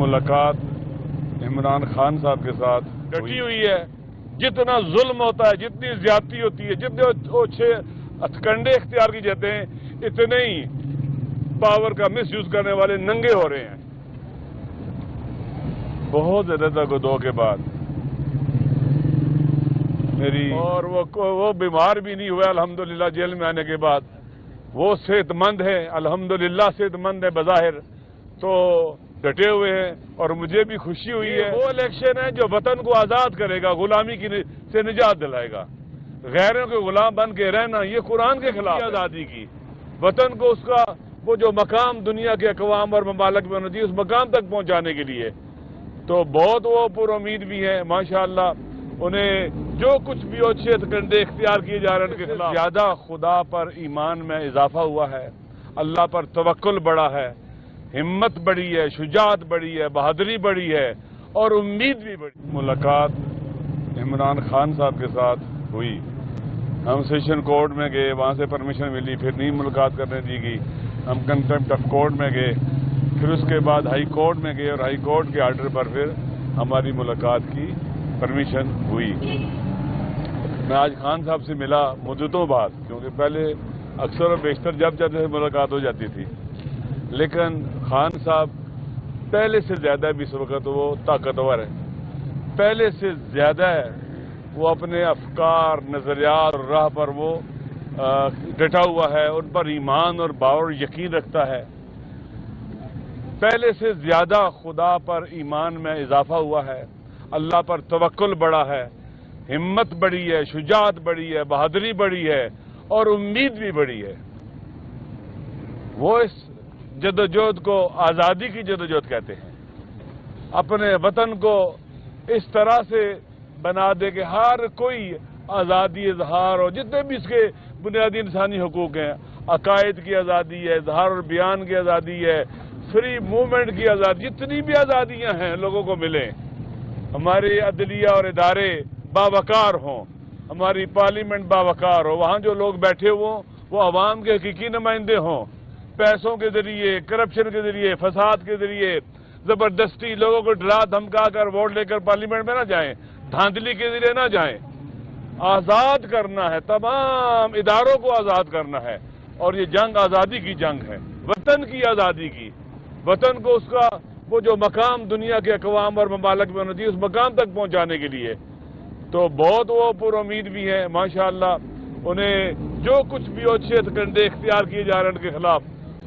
मुलाकात इमरान खान साहब के साथ डटी हुई है। जितना जुल्म होता है, जितनी ज्यादती होती है, जितने अच्छे हथकंडे इख्तियार किए जाते हैं, इतने ही पावर का मिस यूज करने वाले नंगे हो रहे हैं। बहुत ज्यादा गोदो के बाद मेरी और वो बीमार भी नहीं हुआ अल्हम्दुलिल्लाह जेल में आने के बाद। वो सेहतमंद है, अल्हम्दुलिल्लाह सेहतमंद है बज़ाहिर, तो डटे हुए हैं और मुझे भी खुशी हुई है। वो इलेक्शन है जो वतन को आज़ाद करेगा, गुलामी से निजात दिलाएगा। गैरों के गुलाम बन के रहना ये कुरान के खिलाफ आज़ादी की, वतन को उसका वो जो मकाम दुनिया के अक़वाम और ममालिक में होना चाहिए उस मकाम तक पहुँचाने के लिए तो बहुत वो पुर उम्मीद भी है माशाअल्लाह। उन्हें जो कुछ भी अच्छे कंडे इख्तियार किए जा रहे हैं उनके खिलाफ ज़्यादा खुदा पर ईमान में इजाफा हुआ है, अल्लाह पर तवक्कुल बढ़ा है, हिम्मत बढ़ी है, शुजात बढ़ी है, बहादुरी बढ़ी है और उम्मीद भी बढ़ी। मुलाकात इमरान खान साहब के साथ हुई। हम सेशन कोर्ट में गए, वहाँ से परमिशन मिली, फिर नहीं मुलाकात करने दी गई। हम कंटेम्प्ट ऑफ कोर्ट में गए, फिर उसके बाद हाई कोर्ट में गए और हाई कोर्ट के आर्डर पर फिर हमारी मुलाकात की परमिशन हुई। मैं आज खान साहब से मिला मुद्दतों बाद, क्योंकि पहले अक्सर और बेशतर जब से मुलाकात हो जाती थी, लेकिन खान साहब पहले से ज़्यादा भी इस वक्त वो ताकतवर है, पहले से ज़्यादा है। वो अपने अफकार, नज़रियात और राह पर वो डटा हुआ है, उन पर ईमान और बावर यकीन रखता है। पहले से ज़्यादा खुदा पर ईमान में इजाफा हुआ है, अल्लाह पर तवक्कुल बढ़ा है, हिम्मत बढ़ी है, शुजात बढ़ी है, बहादुरी बढ़ी है और उम्मीद भी बढ़ी है। वो इस जदोजहद को आज़ादी की जदोजहद कहते हैं। अपने वतन को इस तरह से बना दे कि हर कोई आज़ादी इजहार और जितने भी इसके बुनियादी इंसानी हुकूक हैं, अकायद की आज़ादी है, इजहार और बयान की आज़ादी है, फ्री मूवमेंट की आज़ादी, जितनी भी आज़ादियाँ हैं लोगों को मिलें। हमारे अदलिया और इदारे बावकार हों, हमारी पार्लियामेंट बावकार हो, वहाँ जो लोग बैठे हों वो अवाम के हकीकी नुमाइंदे हों। पैसों के जरिए, करप्शन के जरिए, फसाद के जरिए जबरदस्ती लोगों को डरा धमका कर वोट लेकर पार्लियामेंट में ना जाएं, धांधली के जरिए ना जाएं। आज़ाद करना है, तमाम इदारों को आज़ाद करना है और ये जंग आज़ादी की जंग है, वतन की आज़ादी की, वतन को उसका वो जो मकाम दुनिया के अक़वाम और ममालिक में होना चाहिए उस मकाम तक पहुँचाने के लिए तो बहुत वो पुर उम्मीद भी है माशाअल्लाह। उन्हें जो कुछ भी अच्छे कंडे इख्तियार किए जा रहे हैं उनके खिलाफ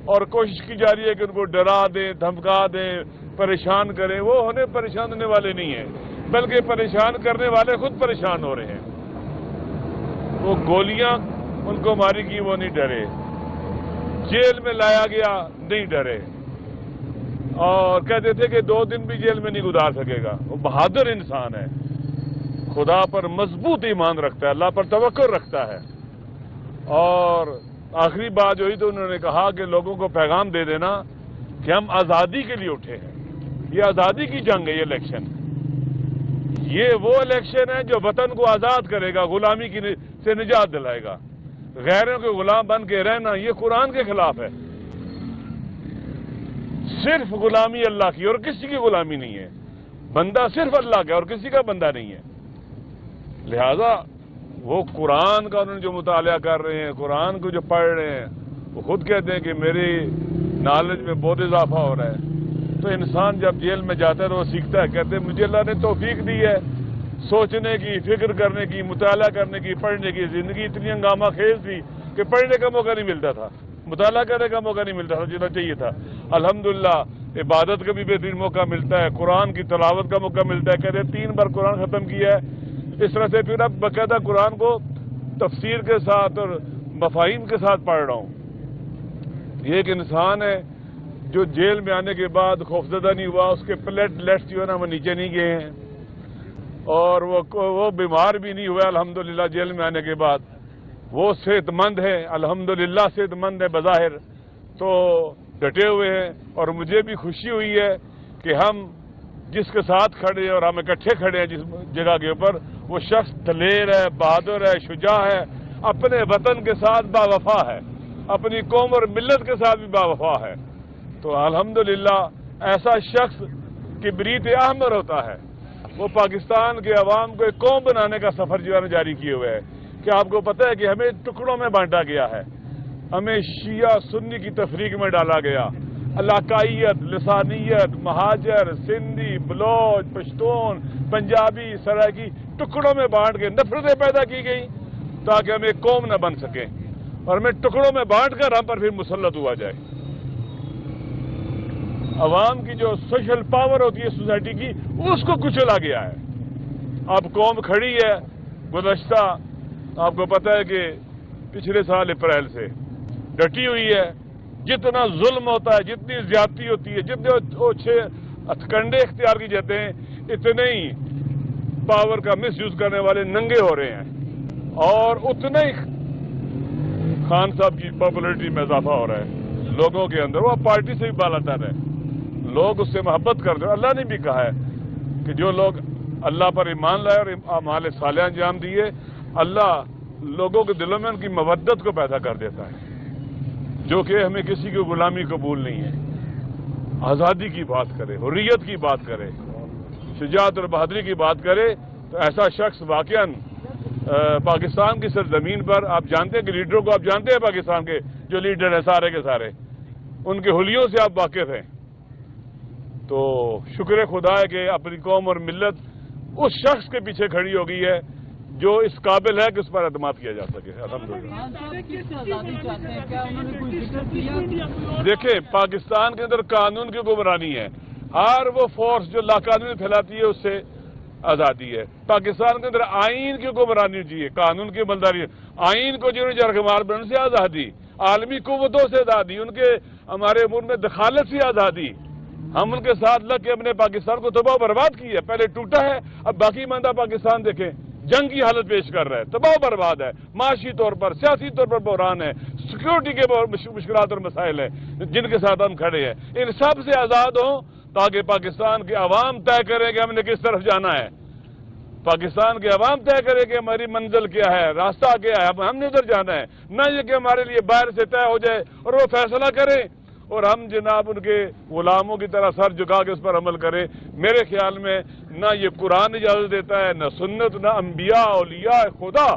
और कोशिश की जा रही है कि उनको डरा दें, धमका दें, परेशान करें। वो उन्हें परेशान होने वाले नहीं हैं, बल्कि परेशान करने वाले खुद परेशान हो रहे हैं। वो गोलियां उनको मारी गई, वो नहीं डरे, जेल में लाया गया नहीं डरे और कहते थे कि 2 दिन भी जेल में नहीं गुजार सकेगा। वो बहादुर इंसान है, खुदा पर मजबूत ईमान रखता है, अल्लाह पर तवक्कुल रखता है। और आखिरी बात जो हुई तो उन्होंने कहा कि लोगों को पैगाम दे देना कि हम आज़ादी के लिए उठे हैं, ये आज़ादी की जंग है। ये इलेक्शन, ये वो इलेक्शन है जो वतन को आज़ाद करेगा, गुलामी से निजात दिलाएगा। गैरों के गुलाम बन के रहना ये कुरान के खिलाफ है। सिर्फ गुलामी अल्लाह की और किसी की गुलामी नहीं है। बंदा सिर्फ अल्लाह का और किसी का बंदा नहीं है। लिहाजा वो कुरान का उन्होंने जो मुताला कर रहे हैं, कुरान को जो पढ़ रहे हैं, वो खुद कहते हैं कि मेरी नॉलेज में बहुत इजाफा हो रहा है। तो इंसान जब जेल में जाता है तो वो सीखता है। कहते हैं मुझे अल्लाह ने तौफीक दी है सोचने की, फिक्र करने की, मुताला करने की, पढ़ने की। जिंदगी इतनी हंगामा खेज थी कि पढ़ने का मौका नहीं मिलता था, मुताला करने का मौका नहीं मिलता था जितना चाहिए था। अल्हम्दुलिल्लाह इबादत का भी बेहतरीन मौका मिलता है, कुरान की तिलावत का मौका मिलता है। कहते हैं 3 बार कुरान ख़त्म किया है। इस तरह से फिर अब बाकायदा कुरान को तफसीर के साथ और मफाहिम के साथ पढ़ रहा हूँ। ये एक इंसान है जो जेल में आने के बाद खौफजदा नहीं हुआ, उसके प्लेटलेट्स जो है ना वो नीचे नहीं गए हैं और वो बीमार भी नहीं हुआ अल्हम्दुलिल्लाह जेल में आने के बाद। वो सेहतमंद है, अल्हम्दुलिल्लाह सेहतमंद है बज़ाहिर, तो डटे हुए हैं और मुझे भी खुशी हुई है कि हम जिसके साथ खड़े हैं और हम इकट्ठे खड़े हैं जिस जगह के ऊपर, वो शख्स दलेर है, बहादुर है, शुजा है, अपने वतन के साथ बावफा है, अपनी कौम और मिल्लत के साथ भी बावफा है। तो अल्हम्दुलिल्लाह ऐसा शख्स کبریت احمر ہوتا ہے، وہ پاکستان کے عوام کو ایک قوم بنانے کا سفر جو ہے جاری کیے ہوئے ہے کہ آپ کو پتہ ہے کہ ہمیں ٹکڑوں میں بانٹا گیا ہے، ہمیں شیعہ سنی کی تفریق میں ڈالا گیا، علاقائیت، لسانیت، مہاجر، سندھی، بلوچ، پشتون، پنجابی، سرائکی ٹکڑوں میں بانٹ کے نفرتیں پیدا کی گئیں تاکہ ہم ایک قوم نہ بن سکیں اور ہمیں ٹکڑوں میں بانٹ کر ہم پر پھر مسلط ہوا جائے۔ عوام کی جو سوشل پاور ہوتی ہے سوسائٹی کی، اس کو کچلا گیا ہے۔ اب قوم کھڑی ہے، گزشتہ آپ کو پتہ ہے کہ پچھلے سال اپریل سے ڈٹی ہوئی ہے، جتنا ظلم ہوتا ہے، جتنی زیادتی ہوتی ہے، جتنے اوچھے ہتھکنڈے اختیار کی جاتے ہیں، اتنے ہی پاور کا مس یوز کرنے والے ننگے ہو رہے ہیں اور اتنے ہی خان صاحب کی پاپولرٹی میں اضافہ ہو رہا ہے لوگوں کے اندر۔ وہ پارٹی سے بھی بالا تر ہے، لوگ اس سے محبت کرتے ہیں۔ اللہ نے بھی کہا ہے کہ جو لوگ اللہ پر ایمان لائے اور اعمال صالحہ انجام دیے، اللہ لوگوں کے دلوں میں ان کی مودت کو پیدا کر دیتا ہے، جو کہ ہمیں کسی کی غلامی قبول نہیں ہے۔ آزادی کی بات کرے، حریت کی بات کرے، شجاعت اور بہادری کی بات کرے، تو ایسا شخص واقعاً پاکستان کی سرزمین پر، آپ جانتے ہیں کہ لیڈروں کو آپ جانتے ہیں، پاکستان کے جو لیڈر ہیں سارے کے سارے، ان کے حلیوں سے آپ واقف ہیں۔ تو شکر خدا ہے کہ اپنی قوم اور ملت اس شخص کے پیچھے کھڑی ہو گئی ہے جو اس قابل ہے کہ اس پر اعتماد کیا جا سکے۔ دیکھیں، پاکستان کے اندر قانون کی حکمرانی ہے، ہر وہ فورس جو لاقانونی پھیلاتی ہے اس سے آزادی ہے۔ پاکستان کے اندر آئین کی حکمرانی چاہیے، قانون کی عملداری ہے۔ آئین کو جنہوں نے جرگمار بننے سے آزادی، عالمی قوتوں سے آزادی، ان کے ہمارے امور میں دخالت سے آزادی۔ ہم ان کے ساتھ لگ کے اپنے پاکستان کو تباہ و برباد کی ہے، پہلے ٹوٹا ہے، اب باقی ماندہ پاکستان دیکھیں جنگ کی حالت پیش کر رہا ہے، تباہ و برباد ہے، معاشی طور پر، سیاسی طور پر بحران ہے، سیکیورٹی کے مشکلات اور مسائل ہیں جن کے ساتھ ہم کھڑے ہیں۔ ان سب سے آزاد ہوں تاکہ پاکستان کے عوام طے کریں کہ ہم نے کس طرف جانا ہے، پاکستان کے عوام طے کریں کہ ہماری منزل کیا ہے، راستہ کیا ہے، ہم نے ادھر جانا ہے، نہ یہ کہ ہمارے لیے باہر سے طے ہو جائے اور وہ فیصلہ کریں اور ہم جناب ان کے غلاموں کی طرح سر جھکا کے اس پر عمل کریں۔ میرے خیال میں نہ یہ قرآن اجازت دیتا ہے، نہ سنت، نہ انبیاء اولیاء خدا،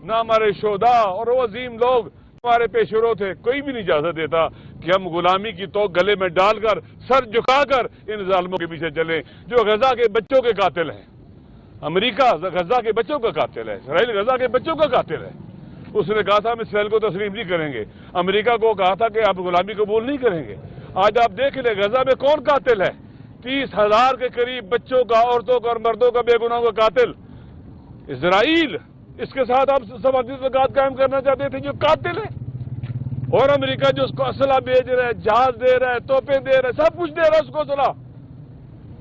نہ ہمارے شہداء اور وہ عظیم لوگ ہمارے پیشرو تھے، کوئی بھی نہیں اجازت دیتا کہ ہم غلامی کی توق گلے میں ڈال کر سر جھکا کر ان ظالموں کے پیچھے چلیں جو غزہ کے بچوں کے قاتل ہیں۔ امریکہ غزہ کے بچوں کا قاتل ہے، اسرائیل غزہ کے بچوں کا قاتل ہے۔ اس نے کہا تھا ہم اسرائیل کو تسلیم نہیں کریں گے، امریکہ کو کہا تھا کہ آپ غلامی قبول نہیں کریں گے۔ آج آپ دیکھ لیں غزہ میں کون قاتل ہے، 30,000 کے قریب بچوں کا، عورتوں کا اور مردوں کا، بے گناہوں کا قاتل اسرائیل۔ اس کے ساتھ آپ سماجی تعلقات قائم کرنا چاہتے تھے جو قاتل ہے، اور امریکہ جو اس کو اسلحہ بھیج رہا ہے، جہاز دے رہا ہے، توپیں دے رہا ہے، سب کچھ دے رہا ہے اس کو اسلحہ،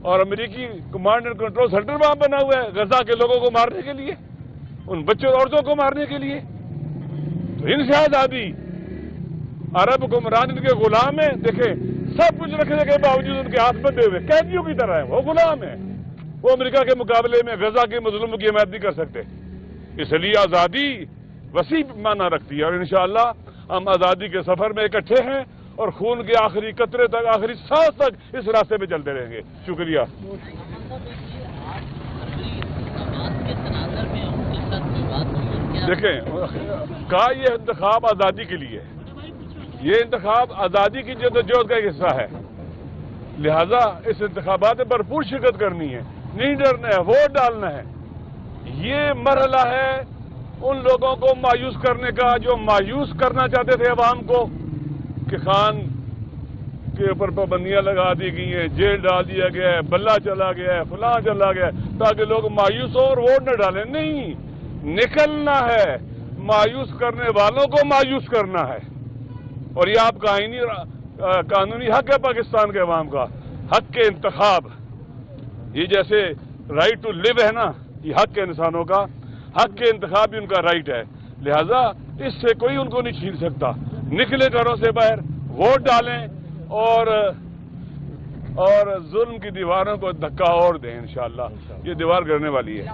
اور امریکی کمانڈ اینڈ کنٹرول سینٹر وہاں بنا ہوا ہے غزہ کے لوگوں کو مارنے کے لیے، ان بچوں اور عورتوں کو مارنے کے لیے۔ تو ان سے آزادی، عرب حکمران ان کے غلام ہیں، دیکھیں سب کچھ رکھنے کے باوجود ان کے ہاتھ بندھے ہوئے قیدیوں کی طرح ہیں، وہ غلام ہیں، وہ امریکہ کے مقابلے میں غزہ کے مظلوموں کی حمایت نہیں کر سکتے۔ اس لیے آزادی وسیع معنی رکھتی ہے اور انشاءاللہ ہم آزادی کے سفر میں اکٹھے ہیں اور خون کے آخری قطرے تک، آخری سانس تک اس راستے پہ چلتے رہیں گے۔ شکریہ۔ دیکھیں، کہا یہ انتخاب آزادی کے لیے، یہ انتخاب آزادی کی جدوجہد کا ایک حصہ ہے، لہذا اس انتخابات میں بھرپور شرکت کرنی ہے، نہیں ڈرنا ہے، ووٹ ڈالنا ہے۔ یہ مرحلہ ہے ان لوگوں کو مایوس کرنے کا جو مایوس کرنا چاہتے تھے عوام کو کہ خان کے اوپر پابندیاں لگا دی گئی ہیں، جیل ڈال دیا گیا ہے، بلہ چلا گیا ہے، فلاں چلا گیا ہے، تاکہ لوگ مایوس ہوں اور ووٹ نہ ڈالیں۔ نہیں، نکلنا ہے، مایوس کرنے والوں کو مایوس کرنا ہے، اور یہ آپ کا قانونی حق ہے پاکستان کے عوام کا، حق کے انتخاب۔ یہ جیسے رائٹ ٹو لیو ہے نا، یہ حق ہے انسانوں کا، حق کے انتخاب بھی ان کا رائٹ ہے، لہذا اس سے کوئی ان کو نہیں چھین سکتا۔ نکلے گھروں سے باہر، ووٹ ڈالیں اور ظلم کی دیواروں کو دھکا اور دیں، انشاءاللہ یہ دیوار گرنے والی ہے۔